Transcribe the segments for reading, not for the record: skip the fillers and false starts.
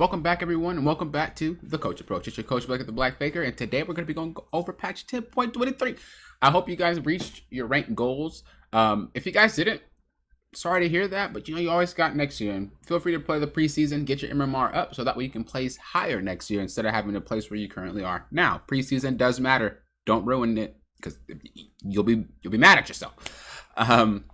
Welcome back, everyone, and welcome back to The Coach Approach. It's your coach, Blake, at the Black Faker, and today we're going to be going over patch 10.23. I hope you guys reached your rank goals. If you guys didn't, sorry to hear that, but you always got next year, and feel free to play the preseason, get your MMR up, so that way you can place higher next year instead of having to place where you currently are now. Preseason does matter. Don't ruin it, because you'll be mad at yourself. But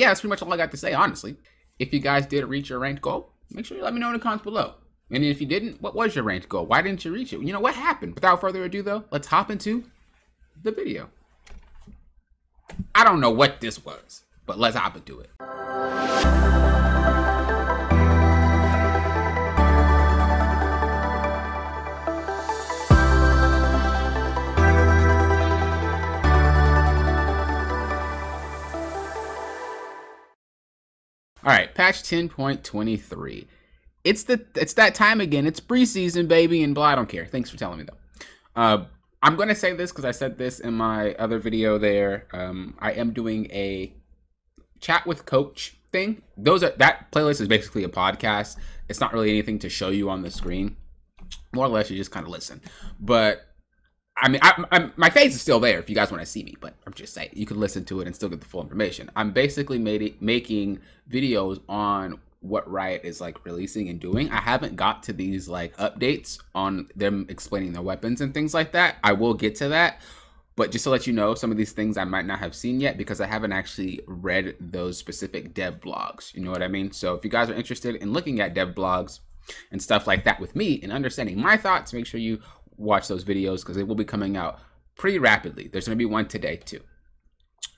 yeah, that's pretty much all I got to say, honestly. If you guys did reach your ranked goal, make sure you let me know in the comments below. And if you didn't, what was your ranked goal? Why didn't you reach it? What happened? Without further ado, though, let's hop into the video. I don't know what this was, but let's hop into it. All right, patch 10.23. It's that time again. It's preseason, baby, and blah. I don't care. Thanks for telling me though. I'm gonna say this because I said this in my other video there. I am doing a chat with coach thing. That playlist is basically a podcast. It's not really anything to show you on the screen. More or less, you just kind of listen. But I mean, my face is still there if you guys want to see me, but I'm just saying you can listen to it and still get the full information. I'm basically making videos on what Riot is like releasing and doing. I haven't got to these like updates on them explaining their weapons and things like that. I will get to that, but just to let you know, some of these things I might not have seen yet because I haven't actually read those specific dev blogs. You know what I mean? So if you guys are interested in looking at dev blogs and stuff like that with me and understanding my thoughts, make sure you watch those videos because they will be coming out pretty rapidly. There's going to be one today too.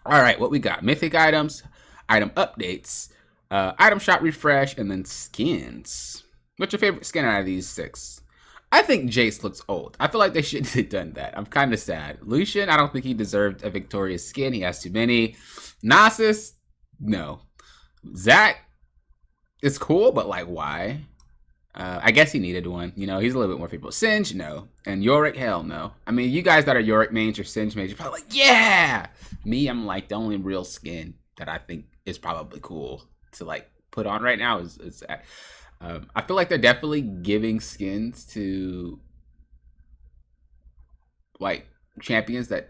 All right, what we got? Mythic items, item updates, item shop refresh, and then skins. What's your favorite skin out of these 6? I think Jace looks old. I feel like they shouldn't have done that. I'm kind of sad. Lucian, I don't think he deserved a victorious skin. He has too many. Nasus, no. Zac is cool, but like why? I guess he needed one. He's a little bit more favorable. Singe, no. And Yorick, hell no. I mean, you guys that are Yorick mains or Singe mains, you're probably like, yeah! Me, I'm like, the only real skin that I think is probably cool to like put on right now is Zac. I feel like they're definitely giving skins to like champions that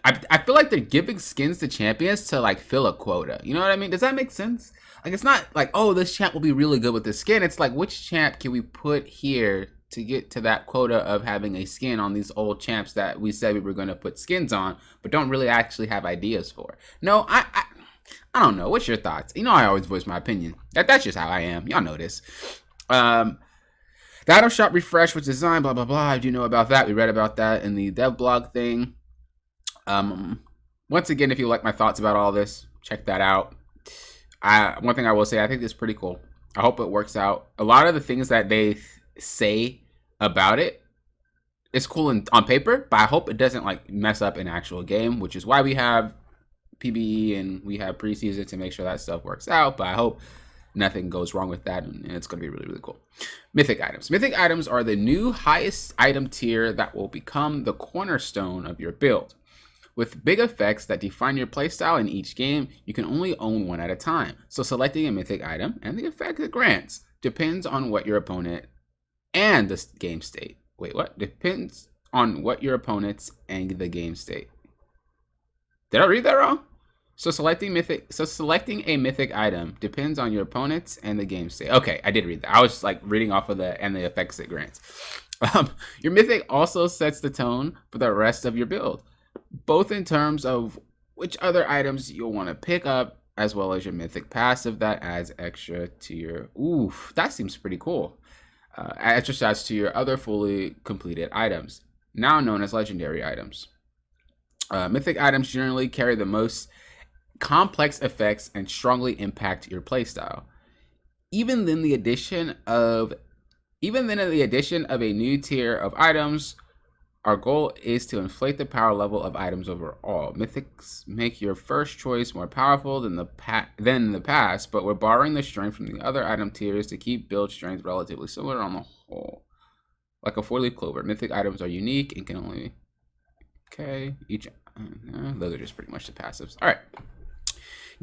I feel like they're giving skins to champions to like fill a quota. You know what I mean? Does that make sense? Like, it's not like, oh, this champ will be really good with this skin. It's like, which champ can we put here to get to that quota of having a skin on these old champs that we said we were going to put skins on, but don't really actually have ideas for? No, I don't know. What's your thoughts? I always voice my opinion. That's just how I am. Y'all know this. The item shop refresh was designed, blah, blah, blah. I do know about that. We read about that in the dev blog thing. Once again, if you like my thoughts about all this, check that out. One thing I will say, I think it's pretty cool. I hope it works out. A lot of the things that they say about it is cool on paper, but I hope it doesn't like mess up an actual game, which is why we have PBE and we have preseason to make sure that stuff works out. But I hope nothing goes wrong with that, and it's going to be really, really cool. Mythic items. Mythic items are the new highest item tier that will become the cornerstone of your build. With big effects that define your playstyle in each game, you can only own one at a time. So selecting a mythic item and the effect it grants depends on what your opponent and the game state. Wait, what? Depends on what your opponents and the game state. Did I read that wrong? So selecting a mythic item depends on your opponents and the game state. Okay, I did read that. I was like reading off of the effects it grants. Your mythic also sets the tone for the rest of your build, both in terms of which other items you'll want to pick up, as well as your mythic passive that adds extra to your... Oof, that seems pretty cool. Extra stats to your other fully completed items, now known as legendary items. Mythic items generally carry the most complex effects and strongly impact your playstyle. Even then, the addition of a new tier of items, our goal is to inflate the power level of items overall. Mythics make your first choice more powerful than in the past, but we're borrowing the strength from the other item tiers to keep build strength relatively similar on the whole. Like a 4-leaf clover, mythic items are unique and can only... Okay, those are just pretty much the passives. All right.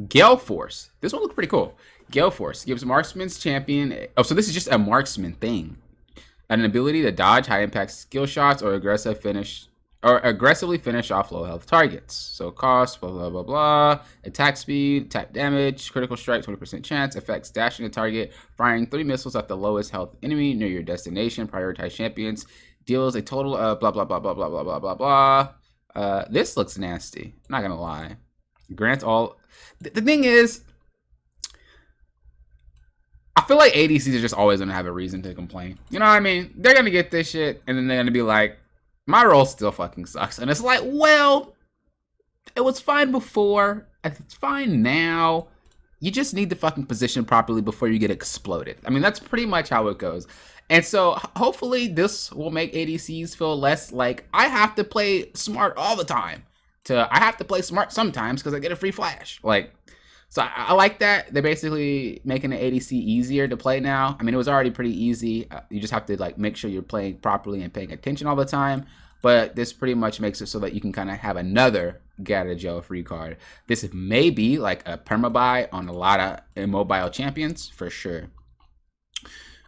Gale Force. This one looks pretty cool. Gale Force gives marksman's champion. Oh, so this is just a marksman thing. An ability to dodge high impact skill shots or aggressively finish off low health targets. So cost, blah blah blah blah. Attack speed, attack damage, critical strike, 20% chance. Effects: dashing the target, firing 3 missiles at the lowest health enemy near your destination. Prioritize champions. Deals a total of blah blah blah blah blah blah blah blah blah. This looks nasty. I'm not gonna lie. Grants all. The thing is, I feel like ADCs are just always gonna have a reason to complain. You know what I mean? They're gonna get this shit, and then they're gonna be like, my role still fucking sucks. And it's like, well, it was fine before, it's fine now. You just need to fucking position properly before you get exploded. I mean, that's pretty much how it goes. And so hopefully this will make ADCs feel less like I have to play smart all the time to I have to play smart sometimes because I get a free flash. Like, so I like that. They're basically making the ADC easier to play now. I mean, it was already pretty easy. You just have to like make sure you're playing properly and paying attention all the time. But this pretty much makes it so that you can kind of have another Gather Gel free card. This may be like a permabuy on a lot of immobile champions for sure.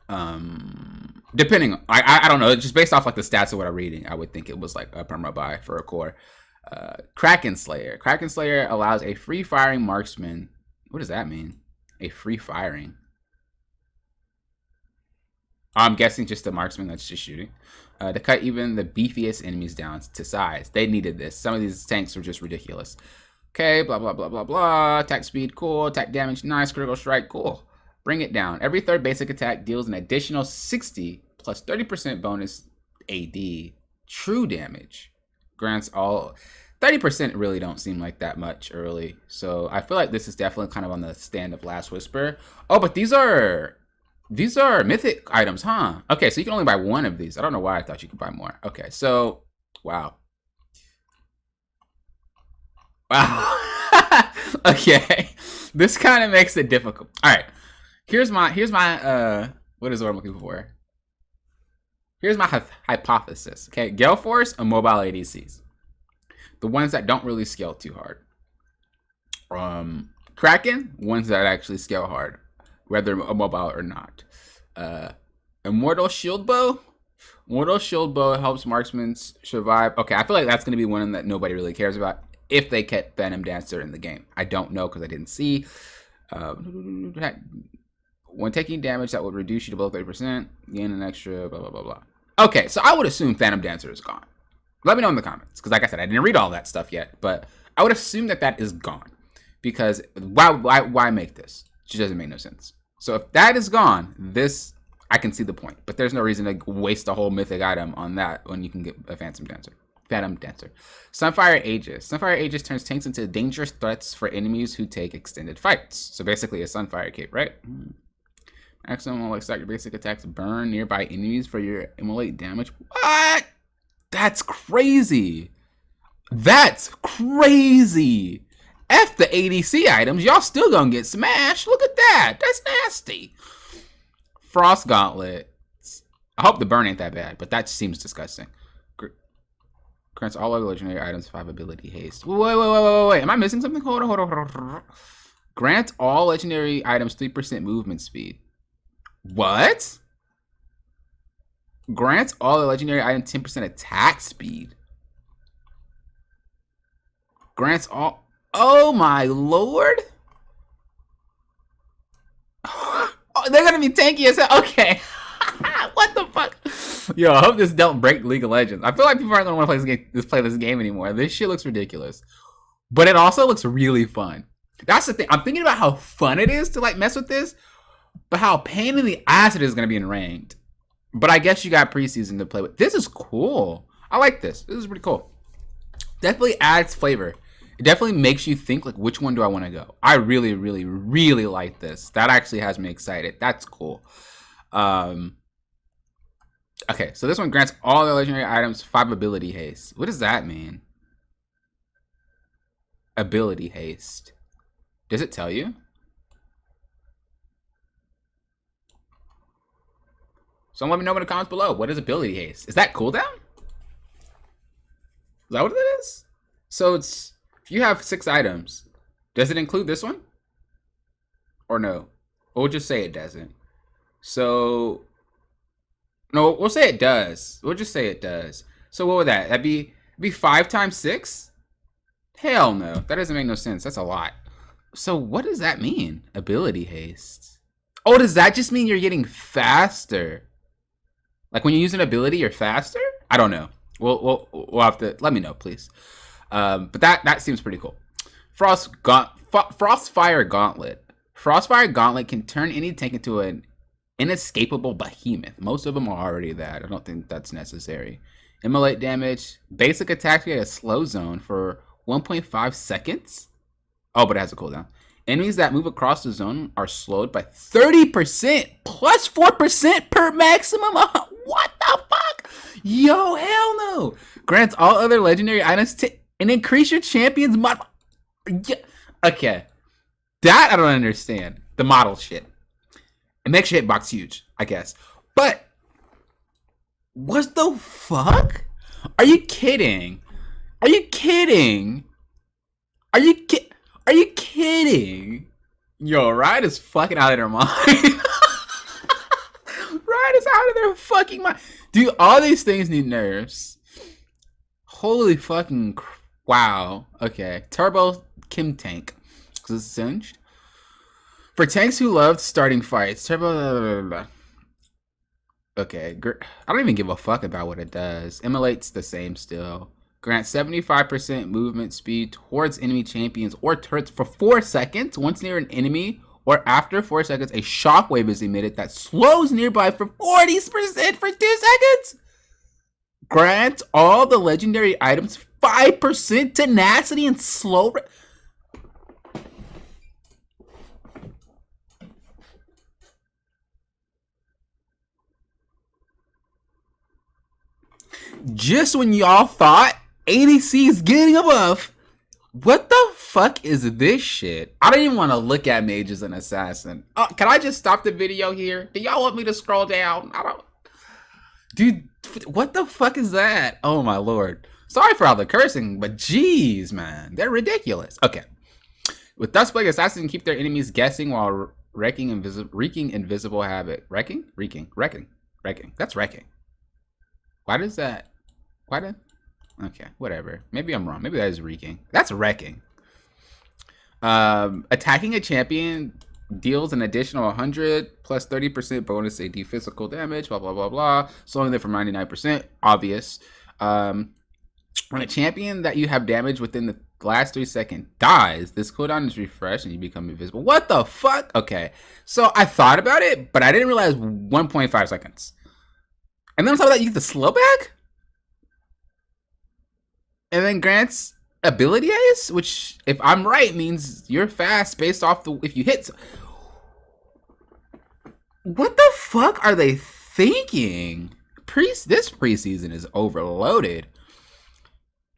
Depending, I don't know, just based off like the stats of what I'm reading, I would think it was like a permabuy for a core. Kraken Slayer. Kraken Slayer allows a free firing marksman. What does that mean? A free firing. I'm guessing just a marksman that's just shooting. To cut even the beefiest enemies down to size. They needed this. Some of these tanks were just ridiculous. Okay, blah, blah, blah, blah, blah. Attack speed, cool. Attack damage, nice. Critical strike, cool. Bring it down. Every third basic attack deals an additional 60 plus 30% bonus AD. True damage. Grants all... 30% really don't seem like that much early. So I feel like this is definitely kind of on the stand of Last Whisper. Oh, but these are mythic items, huh? Okay, so you can only buy one of these. I don't know why I thought you could buy more. Okay, so wow. Wow. Okay. This kind of makes it difficult. All right. Here's my what is what I'm looking for? Here's my hypothesis. Okay, Gale Force and mobile ADCs. The ones that don't really scale too hard. Kraken, ones that actually scale hard, whether mobile or not. Immortal Shield Bow. Immortal Shield Bow helps marksmen survive. Okay, I feel like that's going to be one that nobody really cares about if they kept Phantom Dancer in the game. I don't know because I didn't see. When taking damage, that would reduce you to below 30%. Gain an extra blah, blah, blah, blah. Okay, so I would assume Phantom Dancer is gone. Let me know in the comments, because like I said, I didn't read all that stuff yet, but I would assume that that is gone. Because why make this? It just doesn't make no sense. So if that is gone, this, I can see the point. But there's no reason to waste a whole mythic item on that when you can get a Phantom Dancer. Sunfire Aegis. Sunfire Aegis turns tanks into dangerous threats for enemies who take extended fights. So basically a Sunfire cape, right? Maximum like stack your basic attacks, burn nearby enemies for your immolate damage. What? That's crazy. That's crazy. F the ADC items. Y'all still gonna get smashed. Look at that. That's nasty. Frost Gauntlet. I hope the burn ain't that bad, but that seems disgusting. Grants all other legendary items 5 ability haste. Wait. Am I missing something? Hold on. Grant all legendary items 3% movement speed. What? Grants all the legendary items 10% attack speed. Grants all... Oh my lord. Oh, they're gonna be tanky as hell. Okay. What the fuck? Yo, I hope this don't break League of Legends. I feel like people aren't gonna want to play this game anymore. This shit looks ridiculous. But it also looks really fun. That's the thing. I'm thinking about how fun it is to like mess with this, but how pain in the ass it is gonna be in ranked. But I guess you got preseason to play with. This is cool. I like this. This is pretty cool. Definitely adds flavor. It definitely makes you think like, which one do I want to go? I really, really, really like this. That actually has me excited. That's cool. Okay, so this one grants all the legendary items 5 ability haste. What does that mean? Ability haste. Does it tell you? So let me know in the comments below. What is ability haste? Is that cooldown? Is that what it is? So it's, if you have 6 items Does it include this one? Or no? We'll just say it doesn't. So, no, we'll say it does. We'll just say it does. So what would that? That'd be 5 times 6? Hell no. That doesn't make no sense. That's a lot. So what does that mean? Ability haste. Oh, does that just mean you're getting faster? Like when you use an ability, you're faster? I don't know. We'll have to let me know, please. But that seems pretty cool. Frostfire Gauntlet. Frostfire Gauntlet can turn any tank into an inescapable behemoth. Most of them are already that. I don't think that's necessary. Immolate damage. Basic attacks get a slow zone for 1.5 seconds. Oh, but it has a cooldown. Enemies that move across the zone are slowed by 30% plus 4% per maximum. What the fuck? Yo, hell no. Grants all other legendary items to and increase your champion's mod. Yeah. Okay. That I don't understand. The model shit. It makes your hitbox huge, I guess. But what the fuck? Are you kidding? Are you kidding? Are you kidding? Yo, Riot is fucking out of their mind. Riot is out of their fucking mind. Dude, all these things need nerfs. Holy fucking wow. Okay. Turbo Kim Tank. Because it's singed. For tanks who love starting fights, Turbo... Okay. I don't even give a fuck about what it does. Immolate's the same still. Grants 75% movement speed towards enemy champions or turrets for 4 seconds. Once near an enemy or after 4 seconds, a shockwave is emitted that slows nearby for 40% for 2 seconds. Grants all the legendary items 5% tenacity and slow... Just when y'all thought ADC is getting a buff, what the fuck is this shit? I don't even want to look at mage as an assassin. Can I just stop the video here? Do y'all want me to scroll down? I don't... Dude, what the fuck is that? Oh my lord. Sorry for all the cursing, but jeez, man. They're ridiculous. Okay. With Duskblade, assassins keep their enemies guessing while wreaking invisible havoc. Wrecking? Wrecking. That's wrecking. Why does that... Why did... Okay, whatever. Maybe I'm wrong. Maybe that is wreaking. That's wrecking. Attacking a champion deals an additional 100 plus 30% bonus AD physical damage, blah, blah, blah, blah. Slowing them from 99%. Obvious. When a champion that you have damaged within the last 3 seconds dies, this cooldown is refreshed and you become invisible. What the fuck? Okay. So I thought about it, but I didn't realize 1.5 seconds. And then on top of that, you get the slow back? And then grants ability haste, which, if I'm right, means you're fast based off the... If you hit... What the fuck are they thinking? This preseason is overloaded.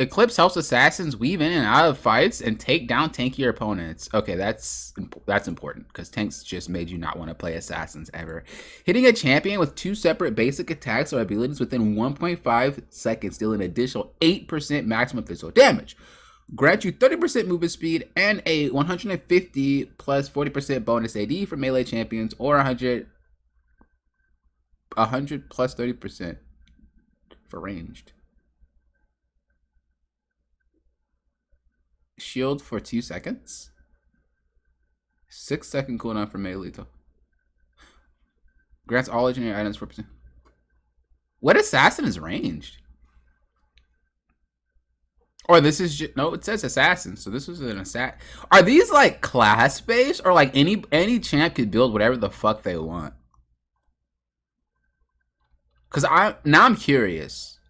Eclipse helps assassins weave in and out of fights and take down tankier opponents. Okay, that's important because tanks just made you not want to play assassins ever. Hitting a champion with 2 separate basic attacks or abilities within 1.5 seconds deal an additional 8% maximum physical damage. Grant you 30% movement speed and a 150 plus 40% bonus AD for melee champions, or 100 plus 30% for ranged. Shield for 2 seconds. 6-second cooldown for melee lethal. Grants all legendary items 4%. What assassin is ranged? Or this is just, no, it says assassin, so this was an assassin. Are these like class based, or like any champ could build whatever the fuck they want? Cause I'm curious.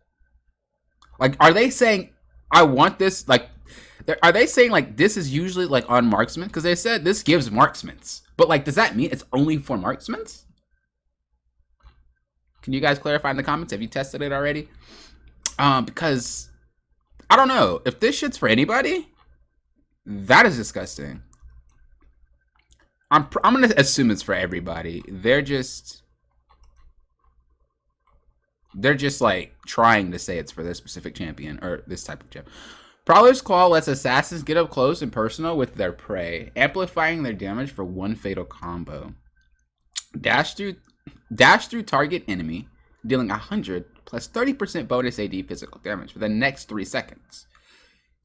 Like, are they saying I want this? Like, are they saying like this is usually like on marksman? Because they said this gives marksmans, but like, does that mean it's only for marksmans? Can you guys clarify in the comments? Have you tested it already? Because I don't know if this shit's for anybody. That is disgusting. I'm gonna assume it's for everybody. They're just like trying to say it's for this specific champion or this type of champ. Prowler's Claw lets assassins get up close and personal with their prey, amplifying their damage for one fatal combo. Dash through target enemy, dealing 100 plus 30% bonus AD physical damage for the next 3 seconds.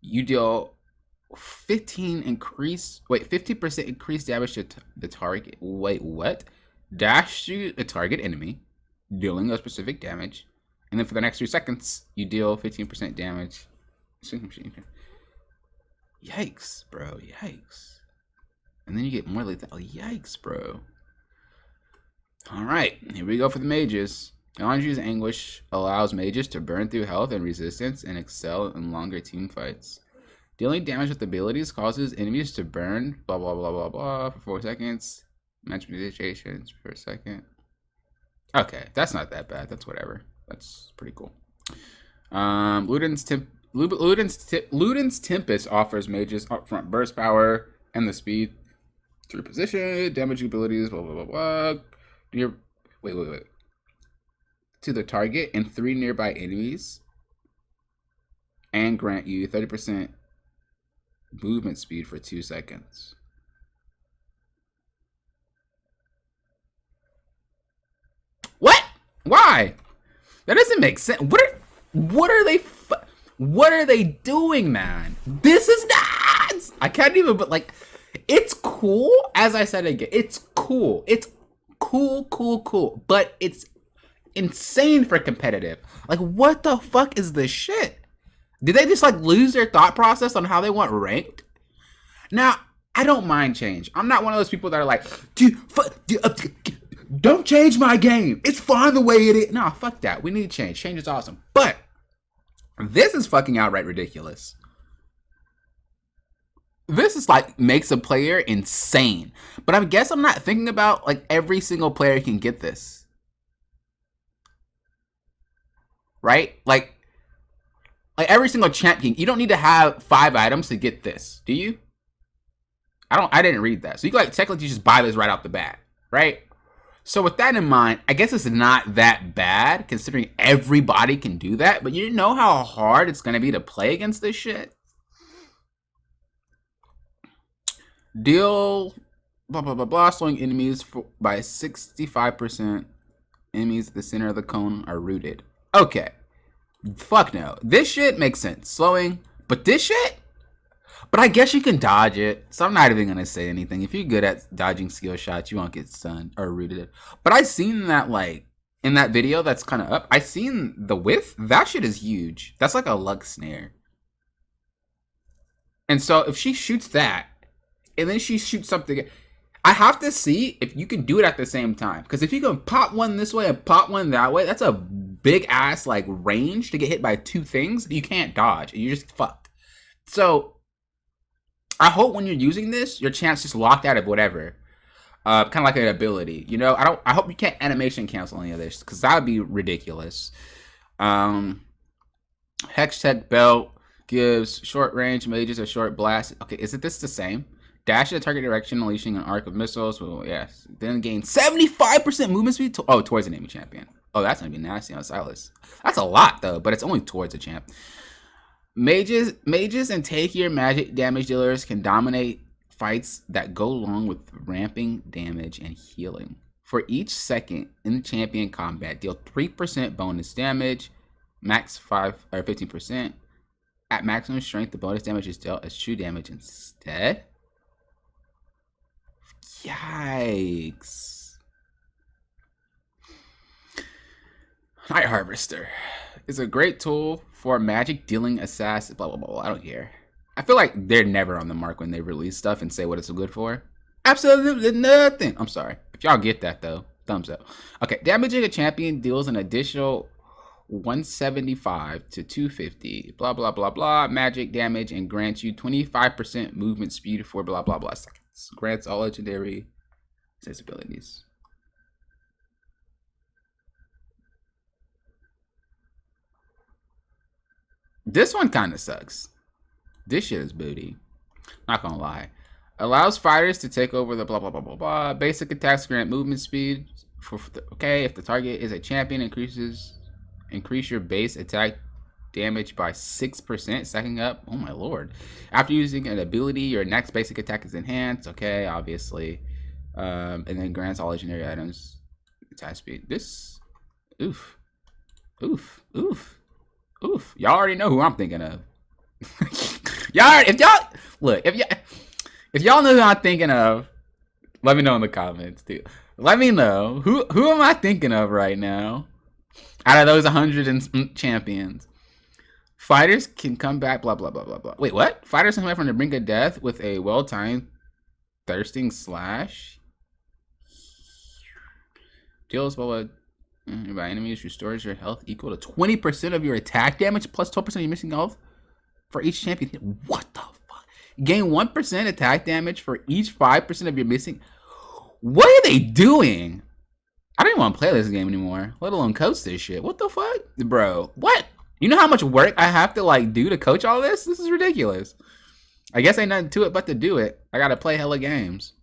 You deal 15% increased damage to the target. Wait, what? Dash through a target enemy, dealing a specific damage, and then for the next 3 seconds, you deal 15% damage. Yikes, bro. Yikes. And then you get more lethal. Oh, yikes, bro. Alright, here we go for the mages. Elandri's Anguish allows mages to burn through health and resistance and excel in longer team fights. Dealing damage with abilities causes enemies to burn blah blah blah blah blah for 4 seconds. Match meditations per second. Okay, that's not that bad. That's whatever. That's pretty cool. Luden's Tempest offers mages upfront burst power and the speed to reposition, damage abilities, blah blah blah blah. Wait. To the target and 3 nearby enemies, and grant you 30% movement speed for 2 seconds. What? Why? That doesn't make sense. What are they doing, man? This is nuts. I can't even. But like, it's cool. As I said again, it's cool. It's cool. But it's insane for competitive. Like, what the fuck is this shit? Did they just like lose their thought process on how they want ranked? Now, I don't mind change. I'm not one of those people that are like, don't change my game. It's fine the way it is. No, fuck that. We need change. Change is awesome. But this is fucking outright ridiculous. This is like makes a player insane. But I guess I'm not thinking about like every single player can get this. Right? Like every single champion, you don't need to have 5 items to get this, do you? I didn't read that. So you like technically just buy this right off the bat, right? So with that in mind, I guess it's not that bad considering everybody can do that, but you know how hard it's going to be to play against this shit? Deal blah blah blah blah, slowing enemies by 65%. Enemies at the center of the cone are rooted. Okay. Fuck no. This shit makes sense. Slowing. But this shit? But I guess you can dodge it. So I'm not even going to say anything. If you're good at dodging skill shots, you won't get stunned or rooted. But I seen that like in that video that's kind of up. I seen the width. That shit is huge. That's like a luck snare. And so if she shoots that and then she shoots something, I have to see if you can do it at the same time. Because if you can pop one this way and pop one that way, that's a big ass like range to get hit by 2 things. You can't dodge. You're just fucked. So I hope when you're using this, your chance just locked out of whatever. Kind of like an ability. You know, I hope you can't animation cancel any of this. Because that would be ridiculous. Hextech Belt gives short range mages a short blast. Okay, isn't this the same? Dash in the target direction, unleashing an arc of missiles. Well, yes. Then gain 75% movement speed towards an enemy champion. Oh, that's gonna be nasty on Silas. That's a lot though, but it's only towards a champ. Mages and take-your magic damage dealers can dominate fights that go along with ramping damage and healing. For each second in the champion combat, deal 3% bonus damage, max 5 or 15%. At maximum strength, the bonus damage is dealt as true damage instead. Yikes. Night Harvester is a great tool for magic dealing assassin. Blah, blah, blah, blah. I don't care. I feel like they're never on the mark when they release stuff and say what it's good for. Absolutely nothing. I'm sorry. If y'all get that, though, thumbs up. Okay, damaging a champion deals an additional 175 to 250. Blah, blah, blah, blah. Magic damage and grants you 25% movement speed for blah, blah, blah seconds. Grants all legendary abilities. This one kind of sucks. This shit is booty. Not gonna lie. Allows fighters to take over the blah blah blah blah blah. Basic attacks grant movement speed. Okay, if the target is a champion, increase your base attack damage by 6%, stacking up. Oh my lord. After using an ability, your next basic attack is enhanced. Okay, obviously. And then grants all legendary items attack speed. This, oof. Oof. Oof. Oof. Y'all already know who I'm thinking of. If y'all know who I'm thinking of, let me know in the comments, dude. Let me know who am I thinking of right now? Out of those 100 champions, fighters can come back. Blah blah blah blah blah. Wait, what? Fighters can come back from the brink of death with a well-timed thirsting slash. Deals blah blah. By enemies, restores your health equal to 20% of your attack damage plus 12% of your missing health for each champion. What the fuck? Gain 1% attack damage for each 5% of your missing. What are they doing? I don't even want to play this game anymore, let alone coach this shit. What the fuck? Bro, what? You know how much work I have to like do to coach all this? This is ridiculous. I guess ain't nothing to it but to do it. I gotta play hella games.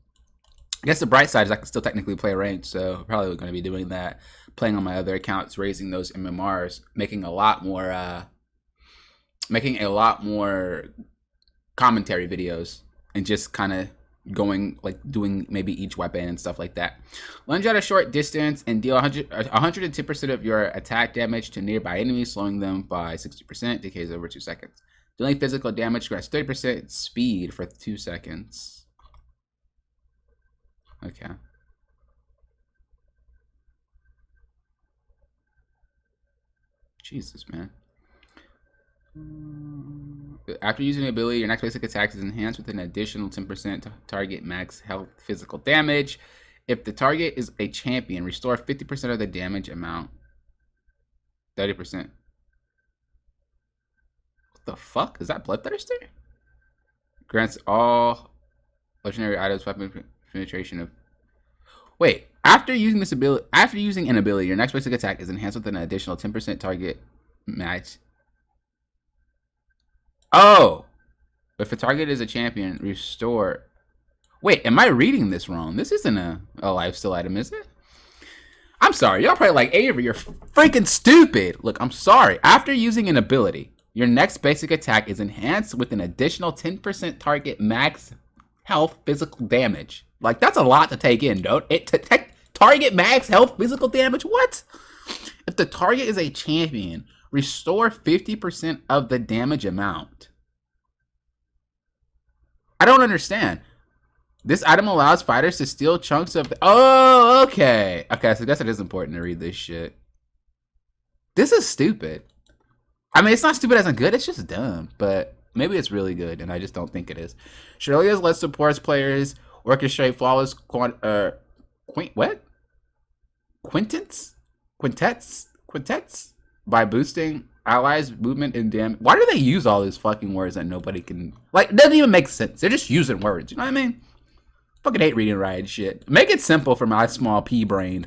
I guess the bright side is I can still technically play ranked, so probably going to be doing that. Playing on my other accounts, raising those MMRs, making a lot more commentary videos, and just kind of going like doing maybe each weapon and stuff like that. Lunge at a short distance and deal 110% of your attack damage to nearby enemies, slowing them by 60%. Decays over 2 seconds. Dealing physical damage grants 30% speed for 2 seconds. Okay. Jesus, man. After using the ability, your next basic attack is enhanced with an additional 10% to target max health physical damage. If the target is a champion, restore 50% of the damage amount. 30%. What the fuck? Is that Bloodthirster? Grants all legendary items weapon penetration of. Wait, after using an ability, your next basic attack is enhanced with an additional 10% target match. Oh, if the target is a champion, restore. Wait, am I reading this wrong? This isn't a lifesteal item, is it? I'm sorry, y'all probably like, Avery, you're freaking stupid. Look, I'm sorry. After using an ability, your next basic attack is enhanced with an additional 10% target max health physical damage. Like, that's a lot to take in, don't it? Target max health physical damage? What? If the target is a champion, restore 50% of the damage amount. I don't understand. This item allows fighters to steal chunks of. Oh, okay. Okay, so I guess it is important to read this shit. This is stupid. I mean, it's not stupid as in good, it's just dumb. But maybe it's really good, and I just don't think it is. Shirley's lets supports players orchestrate flawless quintets by boosting allies' movement and damage. Why do they use all these fucking words that nobody can like? It doesn't even make sense. They're just using words. You know what I mean? Fucking hate reading riot shit. Make it simple for my small pea brain.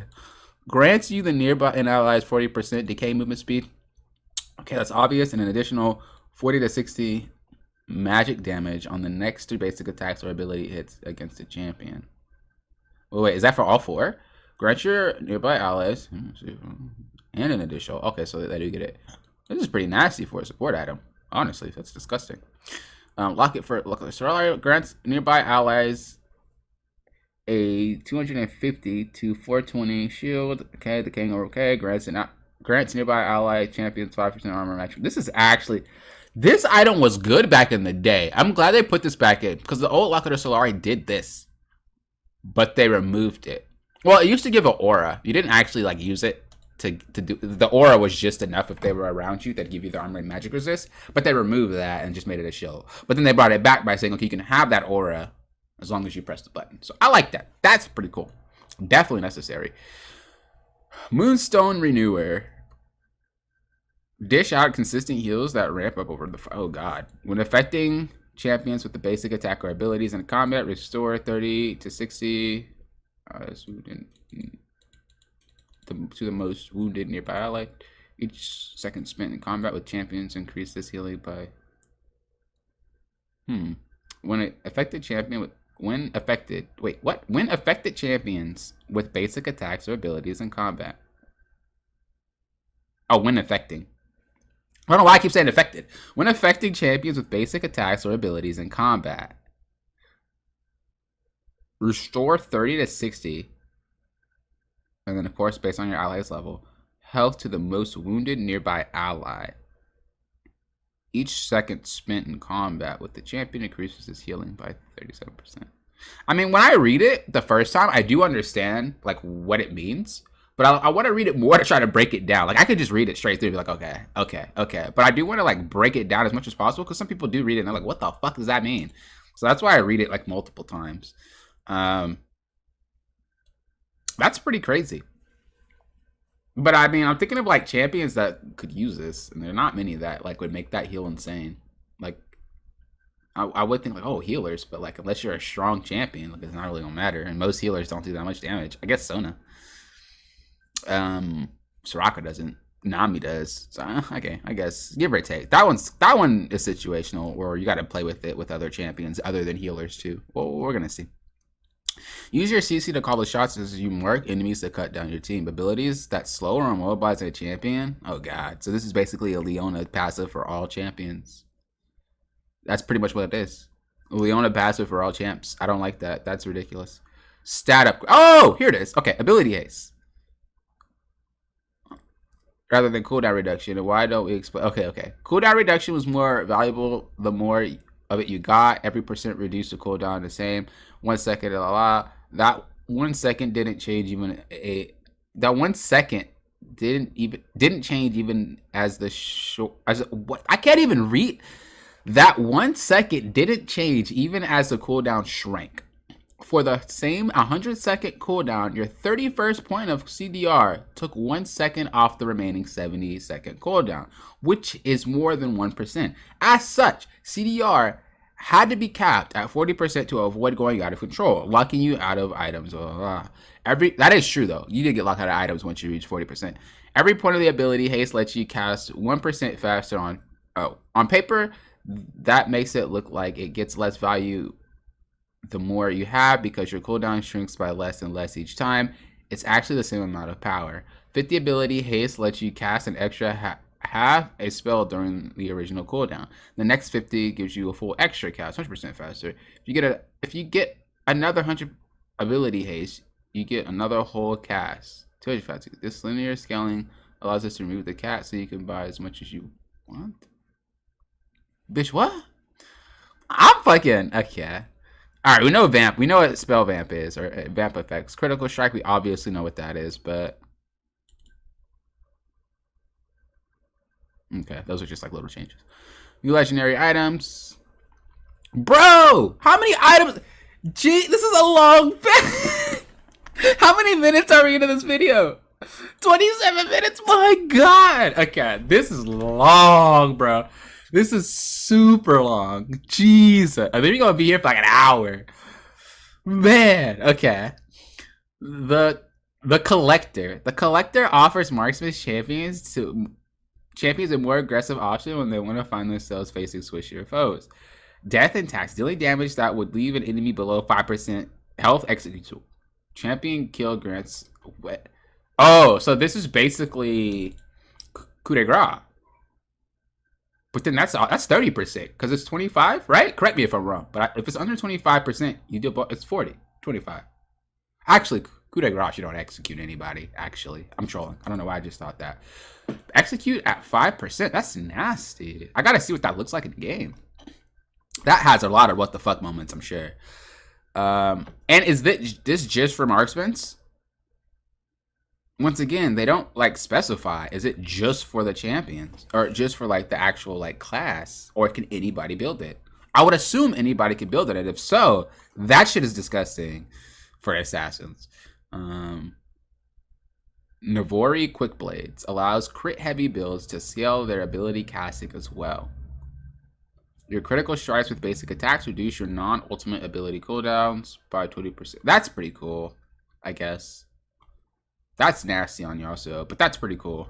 Grants you the nearby and allies 40% decay movement speed. Okay, that's obvious, and an additional 40 to 60 magic damage on the next 3 basic attacks or ability hits against the champion. Wait, is that for all 4? Grant your nearby allies and an additional. Okay, so they do get it. This is pretty nasty for a support item. Honestly, that's disgusting. Locket Sorari grants nearby allies a 250 to 420 shield. Okay, the king over. Okay, grants nearby ally champions 5% armor match. This is actually. This item was good back in the day. I'm glad they put this back in, because the old Locket Solari did this, but they removed it. Well, it used to give an aura. You didn't actually like use it to do. The aura was just enough if they were around you, that'd give you the armor and magic resist. But they removed that and just made it a shield. But then they brought it back by saying, okay, you can have that aura as long as you press the button. So I like that. That's pretty cool. Definitely necessary. Moonstone Renewer. Dish out consistent heals that ramp up over the. Oh god. When affecting champions with the basic attack or abilities in combat, restore 30 to 60 to the most wounded nearby ally. Each second spent in combat with champions, increase this healing by. When affected champions with basic attacks or abilities in combat. Oh, when affecting. I don't know why I keep saying affected. When affecting champions with basic attacks or abilities in combat, restore 30 to 60, and then of course based on your ally's level, health to the most wounded nearby ally. Each second spent in combat with the champion increases his healing by 37%. I mean, when I read it the first time, I do understand like what it means, but I want to read it more to try to break it down. Like I could just read it straight through and be like, okay. But I do want to like break it down as much as possible because some people do read it and they're like, what the fuck does that mean? So that's why I read it like multiple times. That's pretty crazy. But I mean, I'm thinking of like champions that could use this, and there are not many that like would make that heal insane. Like, I would think like, oh, healers, but like unless you're a strong champion, like it's not really gonna matter. And most healers don't do that much damage. I guess Sona. Soraka doesn't. Nami does. So okay, I guess give or take. That one is situational, or you got to play with it with other champions other than healers too. Well, we're gonna see. Use your CC to call the shots as you mark enemies to cut down your team. Abilities that slow or immobilize a champion. Oh god. So this is basically a Leona passive for all champions. That's pretty much what it is. Leona passive for all champs. I don't like that. That's ridiculous. Stat up. Oh, here it is. Okay, ability haste. Rather than cooldown reduction. Why don't we explain? Okay. Cooldown reduction was more valuable the more of it you got. Every percent reduced the cooldown the same. 1 second, that 1 second didn't change even that 1 second didn't change even as the short as what I can't even read. That 1 second didn't change even as the cooldown shrank. For the same 100-second cooldown, your 31st point of CDR took 1 second off the remaining 70-second cooldown, which is more than 1%. As such, CDR had to be capped at 40% to avoid going out of control, locking you out of items. That is true though. You did get locked out of items once you reach 40%. Every point of the ability haste lets you cast 1% faster on paper. That makes it look like it gets less value the more you have because your cooldown shrinks by less and less each time. It's actually the same amount of power. 50 ability haste lets you cast an extra half a spell during the original cooldown. The next 50 gives you a full extra cast, 100% faster. If you get another 100 ability haste, you get another whole cast. 250. This linear scaling allows us to remove the cat so you can buy as much as you want. Bitch, what? I'm fucking okay. All right, we know vamp. We know what spell vamp is, or vamp effects. Critical strike, we obviously know what that is, but okay, those are just like little changes. New legendary items. Bro, how many items? Gee, this is a long How many minutes are we into this video? 27 minutes? My god. Okay, this is long, bro. This is super long. Jesus. I think we're gonna be here for like an hour. Man, okay. The collector. The collector offers marksman champions a more aggressive option when they want to find themselves facing squishier foes. Death and tax, dealing damage that would leave an enemy below 5% health execute. Champion kill grants. Oh, so this is basically coup de grace. But then that's 30% because it's 25, right? Correct me if I'm wrong. But if it's under 25%, you do it's 40, 25. Actually, coup de grace, you don't execute anybody. Actually, I'm trolling. I don't know why I just thought that. Execute at 5%. That's nasty. I gotta see what that looks like in the game. That has a lot of what the fuck moments, I'm sure. And is this just for marksmen? Once again, they don't like specify. Is it just for the champions or just for like the actual like class, or can anybody build it? I would assume anybody can build it, and if so, that shit is disgusting for assassins. Navori Quick Blades allows crit heavy builds to scale their ability casting as well. Your critical strikes with basic attacks reduce your non-ultimate ability cooldowns by 20%. That's pretty cool, I guess. That's nasty on you also, but that's pretty cool.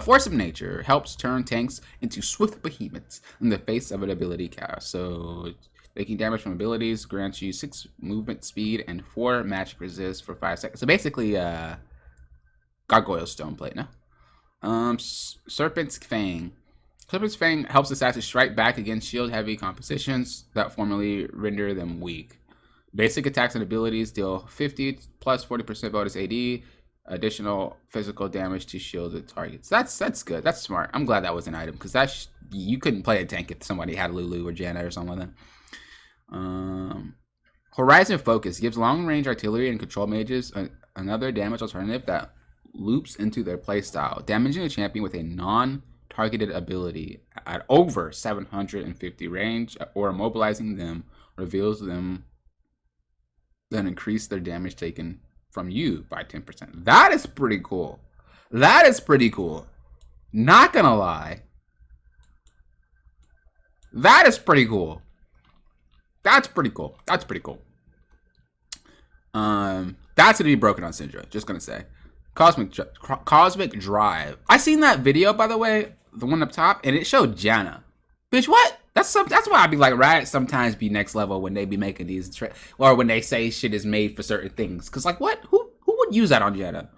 Force of Nature helps turn tanks into swift behemoths in the face of an ability cast. So taking damage from abilities grants you 6 movement speed and 4 magic resist for 5 seconds. So basically, Gargoyle Stone Plate, no? Serpent's Fang. Serpent's Fang helps assassins strike back against shield-heavy compositions that formerly render them weak. Basic attacks and abilities deal 50 plus 40% bonus AD, additional physical damage to shielded targets. That's good. That's smart. I'm glad that was an item because you couldn't play a tank if somebody had Lulu or Janna or something like that. Horizon Focus gives long-range artillery and control mages another damage alternative that loops into their playstyle, damaging a champion with a non-targeted ability at over 750 range or immobilizing them reveals them, then increase their damage taken from you by 10%. That is pretty cool. That is pretty cool. Not gonna lie. That is pretty cool. That's pretty cool. That's pretty cool. That's gonna be broken on Syndra. Just gonna say, Cosmic Drive. I seen that video, by the way, the one up top, and it showed Janna. Bitch, what? That's why I be like, Riot sometimes be next level when they be making these or when they say shit is made for certain things. Cause like, what? Who would use that on Janna?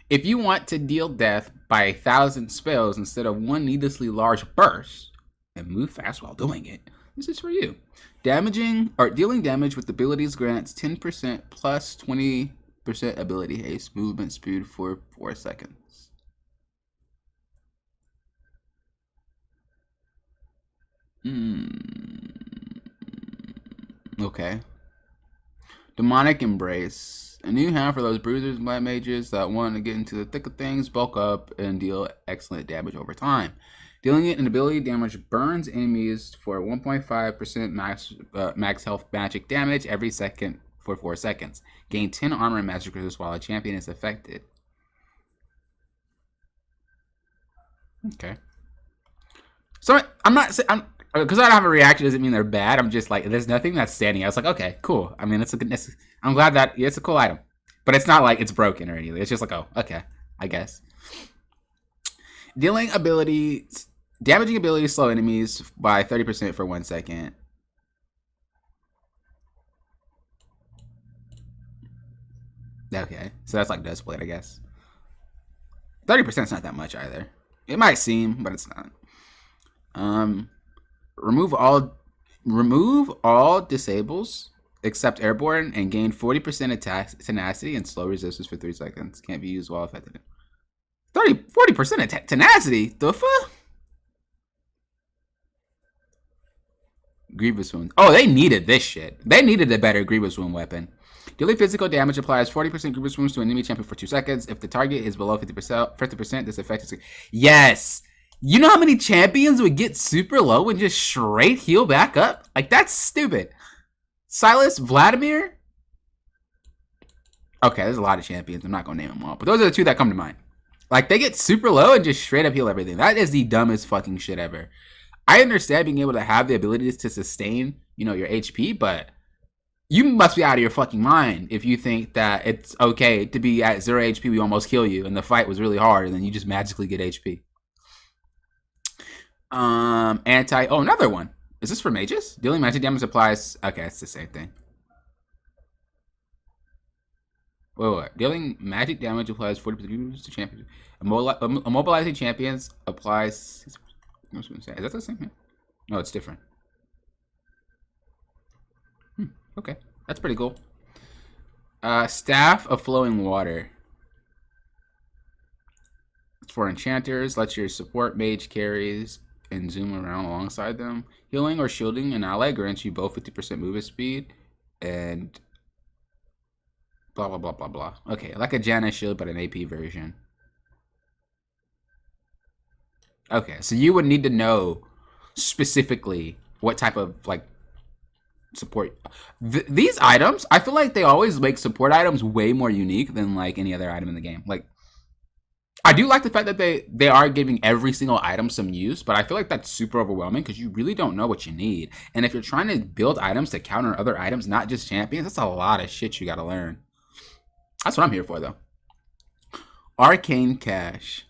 If you want to deal death by 1,000 spells instead of one needlessly large burst and move fast while doing it, this is for you. Dealing damage with abilities grants 10% plus 20% ability haste, movement speed for 4 seconds. Okay. Demonic Embrace. A new hand for those bruisers and light mages that want to get into the thick of things, bulk up, and deal excellent damage over time. Dealing it an ability damage burns enemies for 1.5% max health magic damage every second for 4 seconds. Gain 10 armor and magic resist while a champion is affected. Okay. So because I don't have a reaction doesn't mean they're bad. I'm just like, there's nothing that's standing. I was like, okay, cool. I mean, I'm glad that it's a cool item, but it's not like it's broken or anything. It's just like, oh, okay, I guess. Damaging abilities slow enemies by 30% for 1 second. Okay, so that's like Duskblade, I guess. 30% is not that much either. It might seem, but it's not. Remove all disables except airborne and gain 40% attack tenacity and slow resistance for 3 seconds. Can't be used while affected. 40% tenacity? The fuck? Grievous Wound. Oh, they needed this shit. They needed a better Grievous Wound weapon. Dealing physical damage applies 40% Grievous Wounds to an enemy champion for 2 seconds. If the target is below 50%, this effect is... Yes! You know how many champions would get super low and just straight heal back up? Like, that's stupid. Silas, Vladimir? Okay, there's a lot of champions. I'm not going to name them all. But those are the 2 that come to mind. Like, they get super low and just straight up heal everything. That is the dumbest fucking shit ever. I understand being able to have the abilities to sustain, your HP, but you must be out of your fucking mind if you think that it's okay to be at 0 HP, we almost kill you, and the fight was really hard, and then you just magically get HP. Another one. Is this for mages? Dealing magic damage applies... Okay, it's the same thing. Wait. Dealing magic damage applies 40% to champions. Immobilizing champions applies... Is that the same? No, it's different. Okay, that's pretty cool. Staff of Flowing Water. It's for enchanters. Lets your support mage carries and zoom around alongside them. Healing or shielding an ally grants you both 50% movement speed and blah blah blah blah blah. Okay, like a Janna shield but an AP version. Okay, so you would need to know specifically what type of support. These items, I feel like they always make support items way more unique than like any other item in the game. Like, I do like the fact that they are giving every single item some use, but I feel like that's super overwhelming because you really don't know what you need. And if you're trying to build items to counter other items, not just champions, that's a lot of shit you gotta learn. That's what I'm here for, though. Arcane Cash.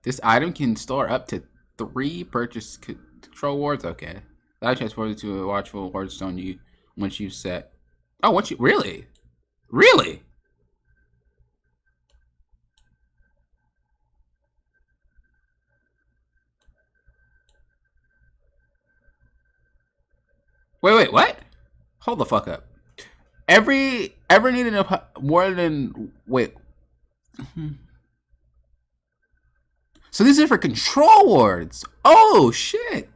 This item can store up to 3 purchase control wards. Okay. That transforms into a watchful wardstone once you set. Oh, once you really? Wait, what? Hold the fuck up. Ever needed more than wait. So these are for control wards. Oh shit.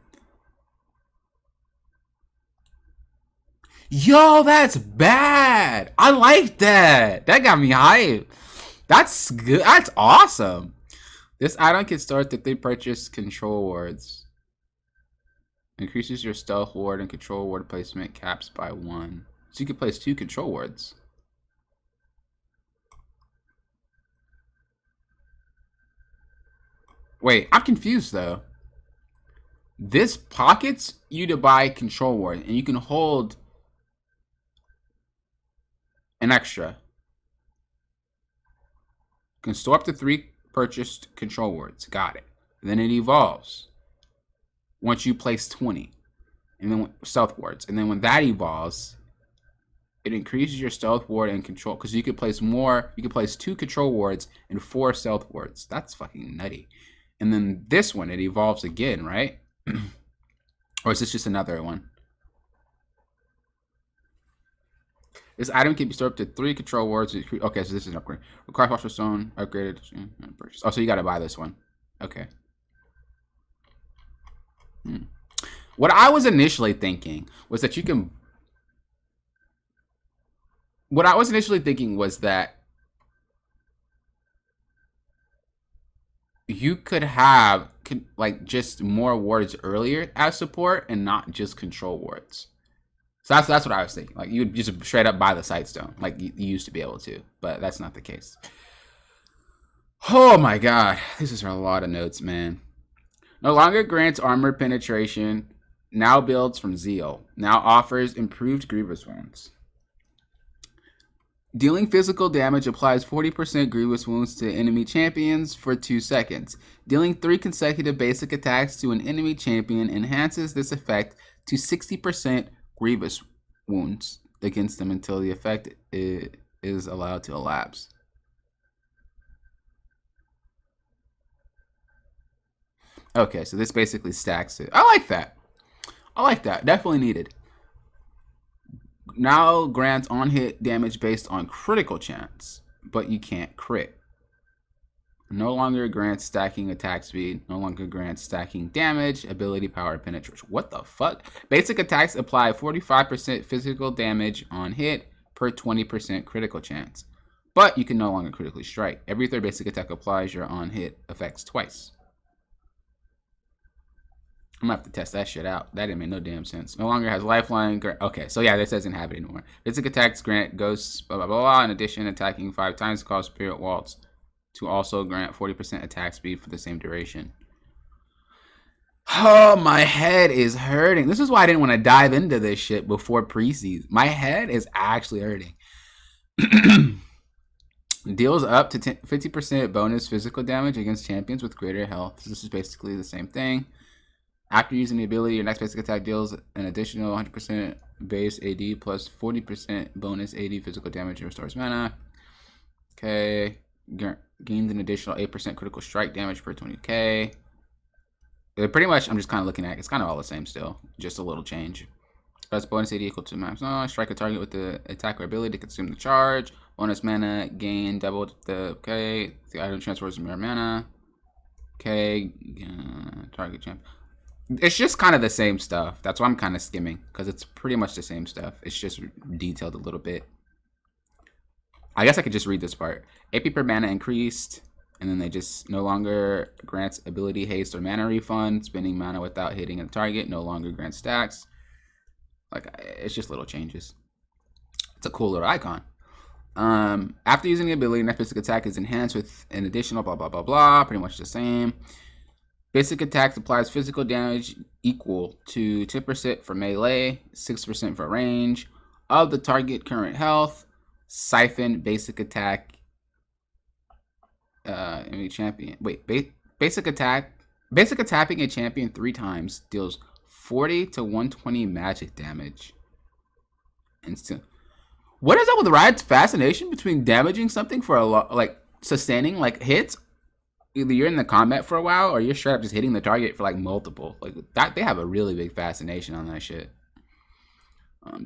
Yo, that's bad. I like that. That got me hyped. That's good. That's awesome. This item can start to 3 purchase control wards. Increases your stealth ward and control ward placement caps by 1. So you can place 2 control wards. Wait, I'm confused though. This pockets you to buy control ward, and you can hold an extra. You can store up to 3 purchased control wards. Got it. And then it evolves once you place 20, and then stealth wards. And then when that evolves, it increases your stealth ward and control, because you could place more. You could place 2 control wards and 4 stealth wards. That's fucking nutty. And then this one, it evolves again, right? Or is this just another one? This item can be stored up to 3 control wards. Okay, so this is an upgrade. Require Phosphor Stone, upgraded, purchase. Oh, so you gotta buy this one. Okay. What I was initially thinking was that you can... What I was initially thinking was that you could have like just more wards earlier as support and not just control wards. So that's what I was thinking. Like you would just straight up buy the Sightstone, like you used to be able to, but that's not the case. Oh my god, these are a lot of notes, man. No longer grants armor penetration. Now builds from Zeal. Now offers improved Grievous Wounds. Dealing physical damage applies 40% Grievous Wounds to enemy champions for 2 seconds. Dealing 3 consecutive basic attacks to an enemy champion enhances this effect to 60% Grievous Wounds against them until the effect is allowed to elapse. Okay, so this basically stacks it. I like that. I like that. Definitely needed. Now grants on hit damage based on critical chance, but you can't crit. No longer grants stacking attack speed. No longer grants stacking damage, ability, power, penetration. What the fuck? Basic attacks apply 45% physical damage on hit per 20% critical chance. But you can no longer critically strike. Every 3rd basic attack applies your on hit effects twice. I'm gonna have to test that shit out. That didn't make no damn sense. No longer has lifeline. Okay, so yeah, this doesn't have it anymore. Basic attacks grant ghosts, blah, blah, blah, blah. In addition, attacking 5 times cause Spirit Waltz to also grant 40% attack speed for the same duration. Oh, my head is hurting. This is why I didn't want to dive into this shit before preseason. My head is actually hurting. Deals up to 50% bonus physical damage against champions with greater health. This is basically the same thing. After using the ability, your next basic attack deals an additional 100% base AD plus 40% bonus AD physical damage and restores mana. Okay. Gains an additional 8% critical strike damage per 20k. Pretty much, I'm just kind of looking at it. It's kind of all the same still. Just a little change. Plus bonus AD equal to max. Strike a target with the attack or ability to consume the charge. Bonus mana gain doubled the... Okay. The item transfers mirror mana. Okay. Target champ. It's just kind of the same stuff. That's why I'm kind of skimming, because it's pretty much the same stuff. It's just detailed a little bit. I guess I could just read this part. AP per mana increased, and then they just no longer grants ability haste or mana refund. Spending mana without hitting a target no longer grants stacks. Like, it's just little changes. It's a cool little icon. After using the ability, next basic attack is enhanced with an additional blah blah blah blah. Pretty much the same. Basic attack applies physical damage equal to 10% for melee, 6% for range of the target current health. Siphon basic attack. Enemy champion. Wait, basic attack. Basic attacking a champion 3 times deals 40 to 120 magic damage. Instant. What is up with Riot's fascination between damaging something for a lot, like sustaining like hits? Either you're in the combat for a while or you're straight up just hitting the target for like multiple. Like that, they have a really big fascination on that shit.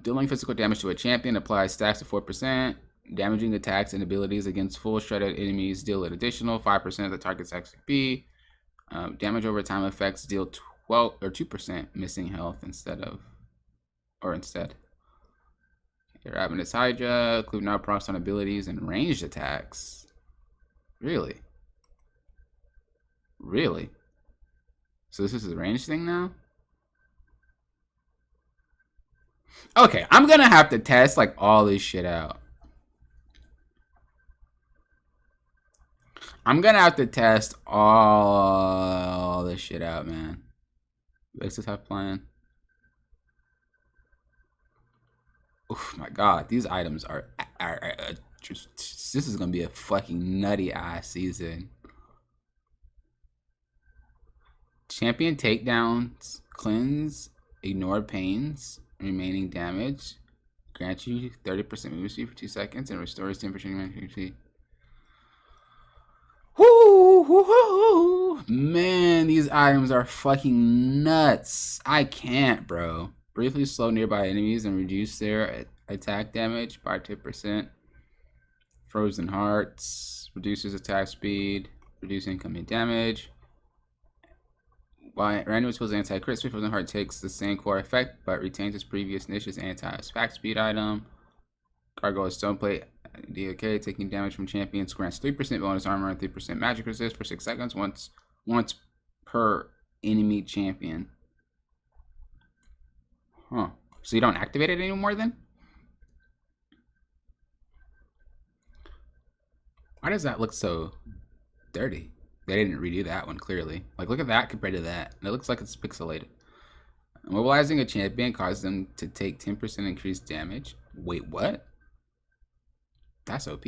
Dealing physical damage to a champion applies stacks of 4%. Damaging attacks and abilities against full shredded enemies deal an additional 5% of the target's XP. Damage over time effects deal 12 or 2% missing health instead. Ravenous Hydra, include now procs on abilities and ranged attacks. Really? Really? So this is a range thing now? Okay, I'm gonna have to test like all this shit out. I'm gonna have to test all this shit out, man. What's this have plan? Oh my god, these items are just, this is gonna be a fucking nutty ass season. Champion takedowns, cleanse, ignore pains, remaining damage, grant you 30% movement speed for 2 seconds, and restores 10% movement speed. Woo! Man, these items are fucking nuts. I can't, bro. Briefly slow nearby enemies and reduce their attack damage by 10%. Frozen Hearts reduces attack speed, reduce incoming damage. While random spells anti-crit, Frozen Heart takes the same core effect but retains its previous niche as anti-attack speed item. Gargoyle Stoneplate DOK, taking damage from champions, grants 3% bonus armor and 3% magic resist for 6 seconds once per enemy champion. Huh. So you don't activate it anymore then? Why does that look so dirty? They didn't redo that one, clearly. Like, look at that compared to that. It looks like it's pixelated. Mobilizing a champion causes them to take 10% increased damage. Wait, what? That's OP.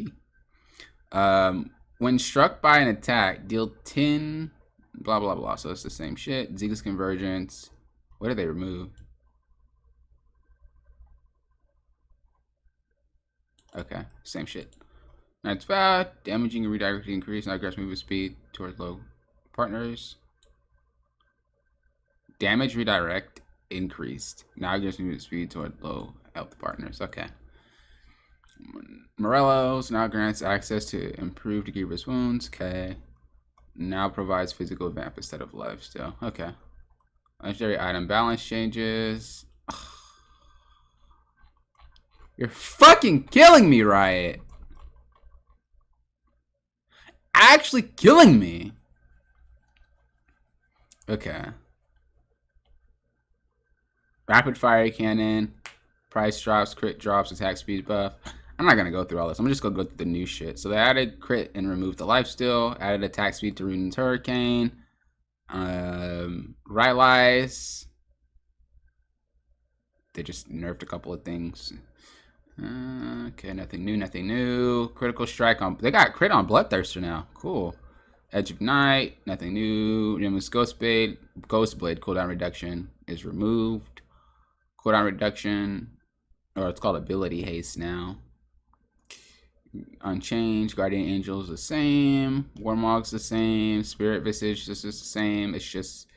When struck by an attack, deal 10 blah blah blah. So it's the same shit. Zega's Convergence. What did they remove? Okay, same shit. That's bad. Damaging and redirecting increase. Now aggressive movement speed towards low partners. Damage redirect increased. Now aggressive movement speed toward low health partners. Okay. Morello's now grants access to improved Grievous Wounds. Okay. Now provides physical vamp instead of life still. Okay. Legendary item balance changes. Ugh. You're fucking killing me, Riot. Actually killing me. Okay. Rapid fire cannon. Price drops, crit drops, attack speed buff. I'm not gonna go through all this. I'm just gonna go through the new shit. So they added crit and removed the lifesteal. Added attack speed to Rune's Hurricane. Rylai's. They just nerfed a couple of things. Okay, nothing new. Critical strike on. They got crit on Bloodthirster now. Cool. Edge of Night. Nothing new. Removes Ghostblade. Ghostblade cooldown reduction is removed. Cooldown reduction, or it's called ability haste now. Unchanged. Guardian Angel's the same. Warmog's the same. Spirit Visage is just the same. It's just,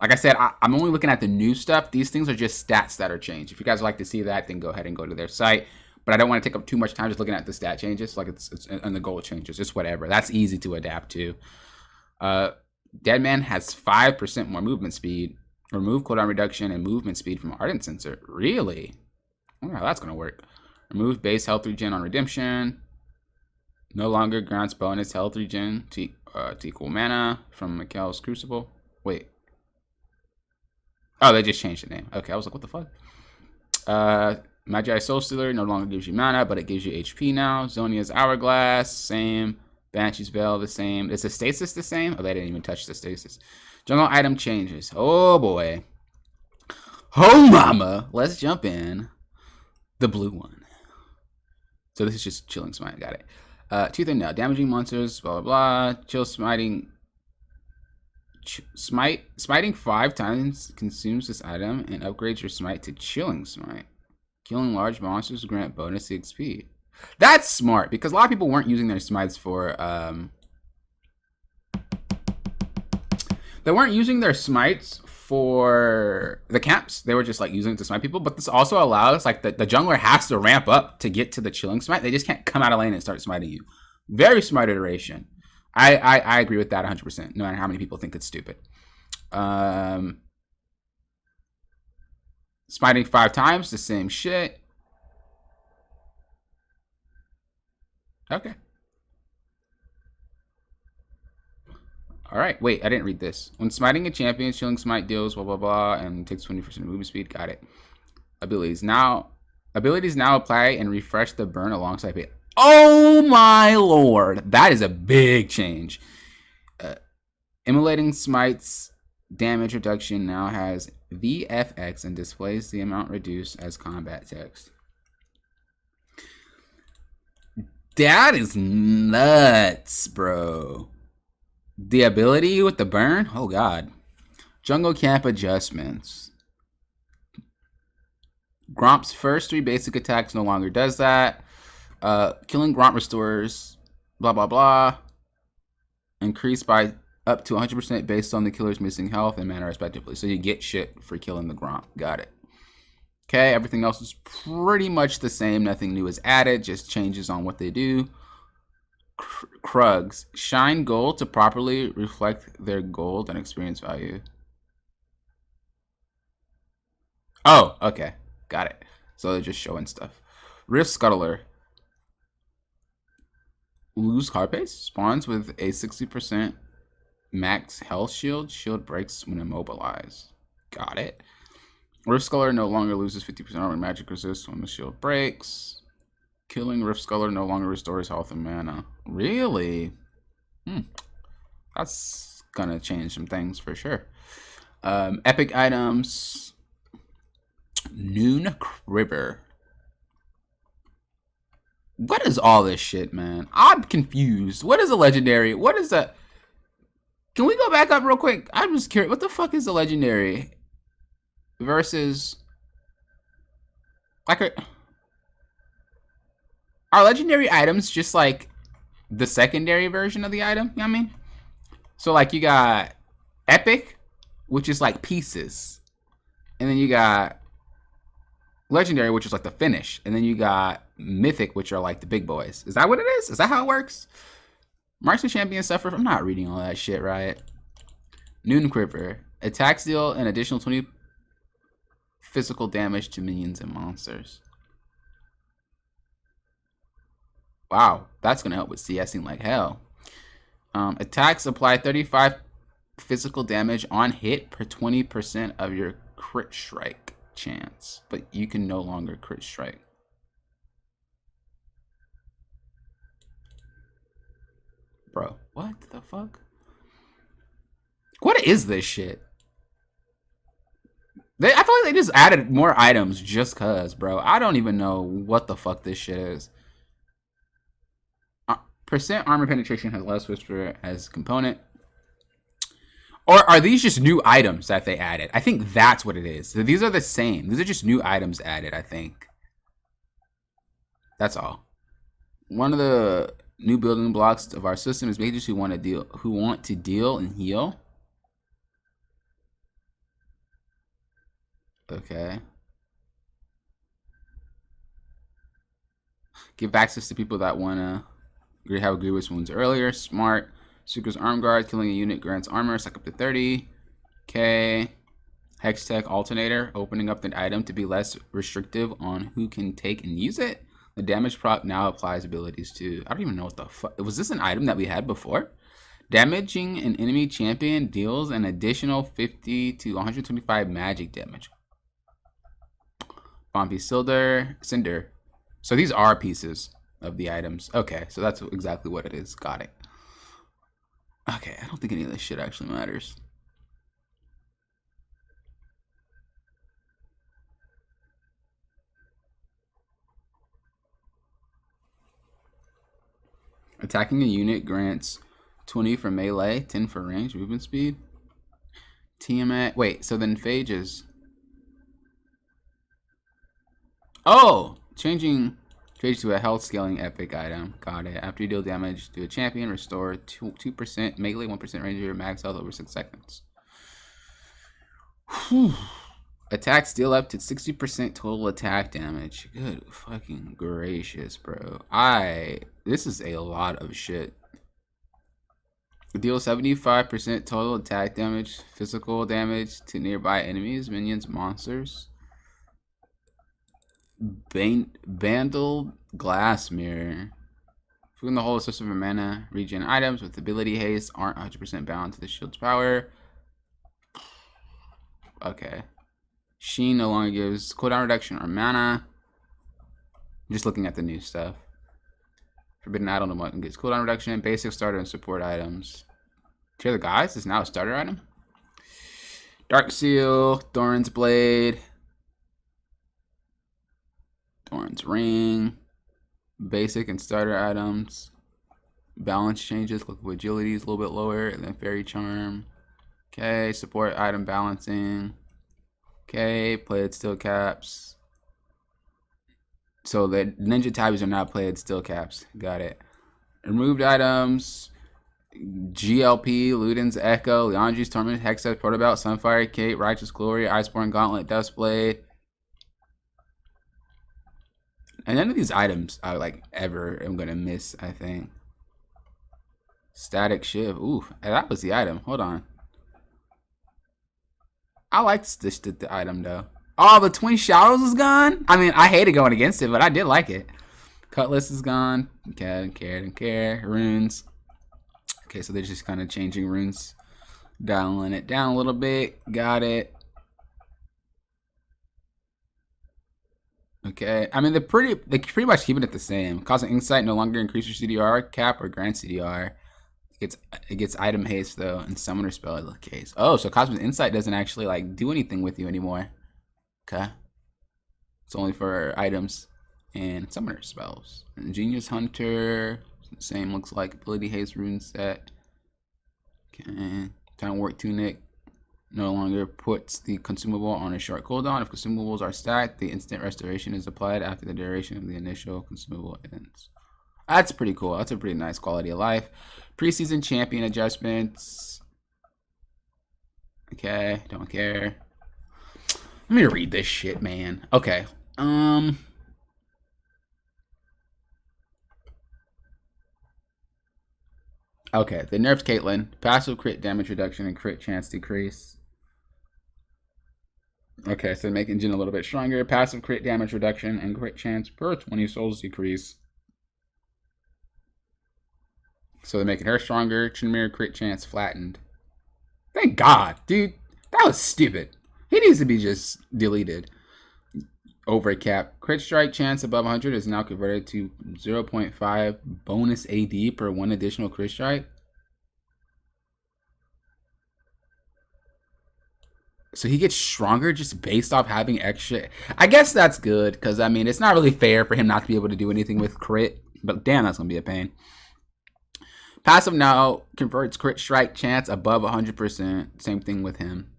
like I said, I'm only looking at the new stuff. These things are just stats that are changed. If you guys would like to see that, then go ahead and go to their site. But I don't want to take up too much time just looking at the stat changes. Like it's and the goal changes. Just whatever. That's easy to adapt to. Deadman has 5% more movement speed. Remove cooldown reduction and movement speed from Ardent Sensor. Really? I wonder how that's going to work. Remove base health regen on redemption. No longer grants bonus health regen to equal mana from Mikhail's Crucible. Wait. Oh, they just changed the name. Okay, I was like, what the fuck? Magi Soul Stealer no longer gives you mana, but it gives you HP now. Zonia's Hourglass, same. Banshee's Veil, the same. Is the stasis the same? Oh, they didn't even touch the stasis. Jungle item changes. Oh, boy. Oh, mama. Let's jump in. The blue one. So this is just Chilling Smite. Got it. Tooth and Nail. Damaging monsters, blah, blah, blah. Chill Smiting. Smiting 5 times consumes this item and upgrades your smite to Chilling Smite. Killing large monsters grant bonus XP. That's smart because a lot of people weren't using their smites for they weren't using their smites for the camps, they were just like using it to smite people, but this also allows like the jungler has to ramp up to get to the chilling smite. They just can't come out of lane and start smiting you. Very smart iteration. I agree with that 100%, no matter how many people think it's stupid. Smiting 5 times, the same shit. Okay. All right, wait, I didn't read this. When smiting a champion, chilling smite deals blah blah blah and takes 20% movement speed. Got it. Abilities now apply and refresh the burn alongside it. Oh my lord, that is a big change. Immolating smites damage reduction now has VFX and displays the amount reduced as combat text. That is nuts, bro. The ability with the burn? Oh god. Jungle camp adjustments. Gromp's first 3 basic attacks no longer does that. Killing Gromp restores blah blah blah. Increased by up to 100% based on the killer's missing health and mana respectively. So you get shit for killing the Gromp. Got it. Okay, everything else is pretty much the same. Nothing new is added, just changes on what they do. Krugs. Shine gold to properly reflect their gold and experience value. Oh, okay. Got it. So they're just showing stuff. Rift Scuttler. Lose card pace. Spawns with a 60% max health shield. Shield breaks when immobilized. Got it. Rift Scuttler no longer loses 50% armor and magic resist when the shield breaks. Killing Rift Scuttler no longer restores health and mana. Really? That's gonna change some things for sure. Epic items. Noon River. What is all this shit, man? I'm confused. What is a legendary? What is that? Can we go back up real quick? I'm just curious. What the fuck is a legendary versus like are legendary items just like the secondary version of the item? You know what I mean? So like you got epic, which is like pieces, and then you got legendary, which is like the finish, and then you got mythic, which are like the big boys. Is that what it is? Is that how it works? Marksman champion suffer. I'm not reading all that shit, right? Noon Quiver. Attacks deal an additional 20 physical damage to minions and monsters. Wow, that's gonna help with CSing like hell. Attacks apply 35 physical damage on hit per 20% of your crit strike chance, but you can no longer crit strike. Bro, what the fuck? What is this shit? I feel like they just added more items just cause, bro. I don't even know what the fuck this shit is. Percent armor penetration has less whisper as component. Or are these just new items that they added? I think that's what it is. So these are the same. These are just new items added, I think. That's all. One of the new building blocks of our system is mages who want to deal and heal. Okay. Give access to people that want to have grievous wounds earlier. Smart. Sucre's Arm Guard. Killing a unit grants armor. Stack up to 30. Okay. Hextech Alternator. Opening up the item to be less restrictive on who can take and use it. The damage prop now applies abilities to... I don't even know what the fuck... Was this an item that we had before? Damaging an enemy champion deals an additional 50 to 125 magic damage. Bumpy Cinder. So these are pieces of the items. Okay, so that's exactly what it is. Got it. Okay, I don't think any of this shit actually matters. Attacking a unit grants 20 for melee, 10 for range, movement speed. Tiamat. Wait, so then phages. Oh! Changing phage to a health scaling epic item. Got it. After you deal damage to a champion, restore 2% melee, 1% range of your max health over 6 seconds. Whew. Attack steal up to 60% total attack damage. Good fucking gracious, bro. This is a lot of shit. Deal 75% total attack damage, physical damage to nearby enemies, minions, monsters. Bandled Glass Mirror. Filling the whole system of mana, regen items with ability haste aren't 100% bound to the shield's power. Okay. Sheen no longer gives cooldown reduction or mana. I'm just looking at the new stuff. Forbidden Idol no longer gives cooldown reduction. Basic starter and support items. Tear the Gods is now a starter item. Dark Seal, Thorn's Blade, Thorn's Ring. Basic and starter items. Balance changes. Look, agility is a little bit lower. And then Fairy Charm. Okay, support item balancing. Okay, played steel caps. So the ninja tabs are not played steel caps. Got it. Removed items. GLP, Luden's Echo, Leandri's Torment, Hextech, Protobelt, Sunfire, Kate, Righteous Glory, Iceborne Gauntlet, Dustblade. And none of these items I like ever am gonna miss, I think. Static Shiv. Ooh, that was the item. Hold on. I liked the item though. Oh, the Twin Shadows is gone? I mean, I hated going against it, but I did like it. Cutlass is gone. Okay, didn't care. Runes. Okay, so they're just kind of changing runes. Dialing it down a little bit. Got it. Okay, I mean, they're pretty much keeping it the same. Cosmic Insight no longer increases your CDR cap or grant CDR. It gets item haste though, and summoner spell in the case. Oh, so Cosmic Insight doesn't actually like do anything with you anymore. Okay, it's only for items and summoner spells. Ingenious Hunter, same looks like ability haste rune set. Okay, Time Work Tunic no longer puts the consumable on a short cooldown. If consumables are stacked, the instant restoration is applied after the duration of the initial consumable ends. That's pretty cool. That's a pretty nice quality of life. Preseason champion adjustments. Okay, don't care. Let me read this shit, man. Okay. Okay, they nerfed Caitlyn. Passive crit damage reduction and crit chance decrease. Okay, so making Jhin a little bit stronger. Passive crit damage reduction and crit chance per 20 souls decrease. So they're making her stronger. Chinmere crit chance flattened. Thank God, dude. That was stupid. He needs to be just deleted. Overcap. Crit strike chance above 100 is now converted to 0.5 bonus AD per one additional crit strike. So he gets stronger just based off having extra. I guess that's good, because, I mean, it's not really fair for him not to be able to do anything with crit. But damn, that's going to be a pain. Passive now converts crit strike chance above 100%. Same thing with him.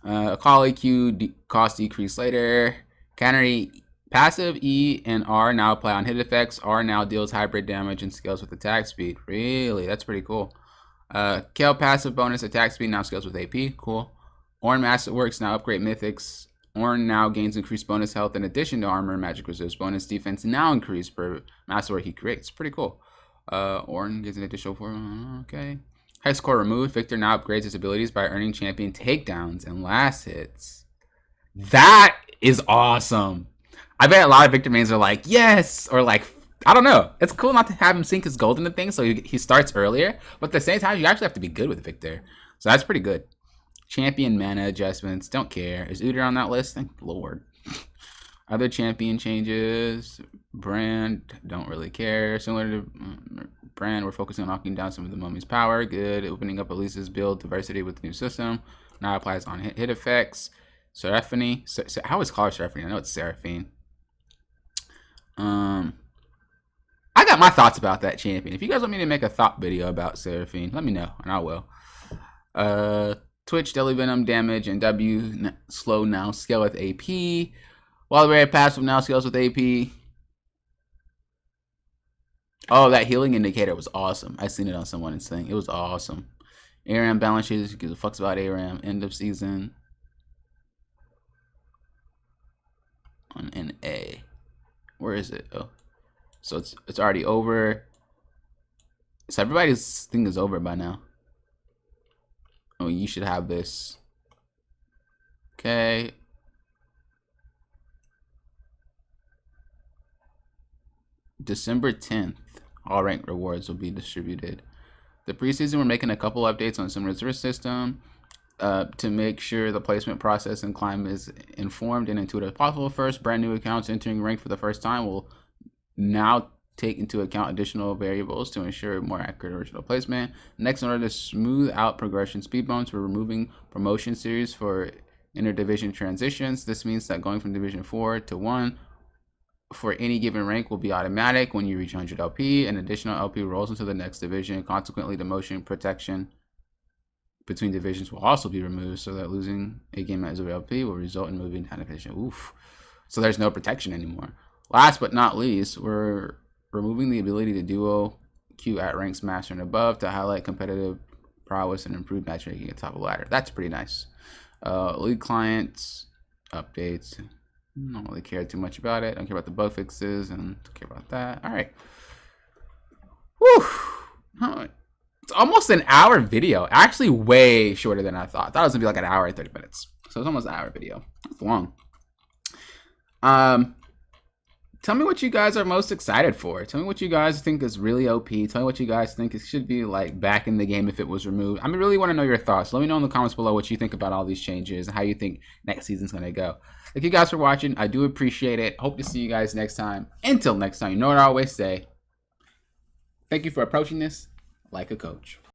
Call EQ cost decrease later. Counter passive E and R now apply on hit effects. R now deals hybrid damage and scales with attack speed. Really? That's pretty cool. Kale passive bonus attack speed now scales with AP. Cool. Ornn Masterworks now upgrade mythics. Ornn now gains increased bonus health in addition to armor and magic resist bonus. Defense now increased per masterwork he creates. Pretty cool. Ornn gets an additional 4. Okay. Hex core removed. Victor now upgrades his abilities by earning champion takedowns and last hits. That is awesome. I bet a lot of Victor mains are like, yes, or like, I don't know. It's cool not to have him sink his gold into things, so he starts earlier. But at the same time, you actually have to be good with Victor. So that's pretty good. Champion mana adjustments. Don't care. Is Udyr on that list? Thank Lord. Other champion changes. Brand. Don't really care. Similar to Brand, we're focusing on knocking down some of the mummy's power. Good. Opening up Elisa's build diversity with the new system. Now applies on hit effects. Seraphine. I always call her Seraphine. I know it's Seraphine. I got my thoughts about that champion. If you guys want me to make a thought video about Seraphine, let me know, and I will. Twitch, Deadly Venom, damage, and W slow now scale with AP. While we're at passive now scales with AP. Oh, that healing indicator was awesome. I seen it on someone's thing. It was awesome. ARAM balance sheet, who gives a fucks about ARAM. End of season. on an A. Where is it? Oh, so it's already over. So everybody's thing is over by now. Oh, you should have this. Okay. December 10th, all rank rewards will be distributed. The preseason, we're making a couple updates on some resource system to make sure the placement process and climb is informed and intuitive as possible. First, brand new accounts entering rank for the first time will now take into account additional variables to ensure more accurate original placement. Next, in order to smooth out progression speed bumps, we're removing promotion series for interdivision transitions. This means that going from Division 4 to 1 for any given rank will be automatic when you reach 100 LP. An additional LP rolls into the next division. Consequently, the motion protection between divisions will also be removed, so that losing a game at 0 LP will result in moving down division. Oof. So there's no protection anymore. Last but not least, we're removing the ability to duo queue at ranks master and above to highlight competitive prowess and improve matchmaking at top of the ladder. That's pretty nice. League clients, updates. I don't really care too much about it. I don't care about the bug fixes and don't care about that. All right. Whew. It's almost an hour video. Actually, way shorter than I thought. I thought it was gonna be like an hour and 30 minutes. So it's almost an hour video. It's long. Tell me what you guys are most excited for. Tell me what you guys think is really OP. Tell me what you guys think it should be like back in the game if it was removed. I really want to know your thoughts. Let me know in the comments below what you think about all these changes and how you think next season's going to go. Thank you guys for watching. I do appreciate it. Hope to see you guys next time. Until next time, you know what I always say. Thank you for approaching this like a coach.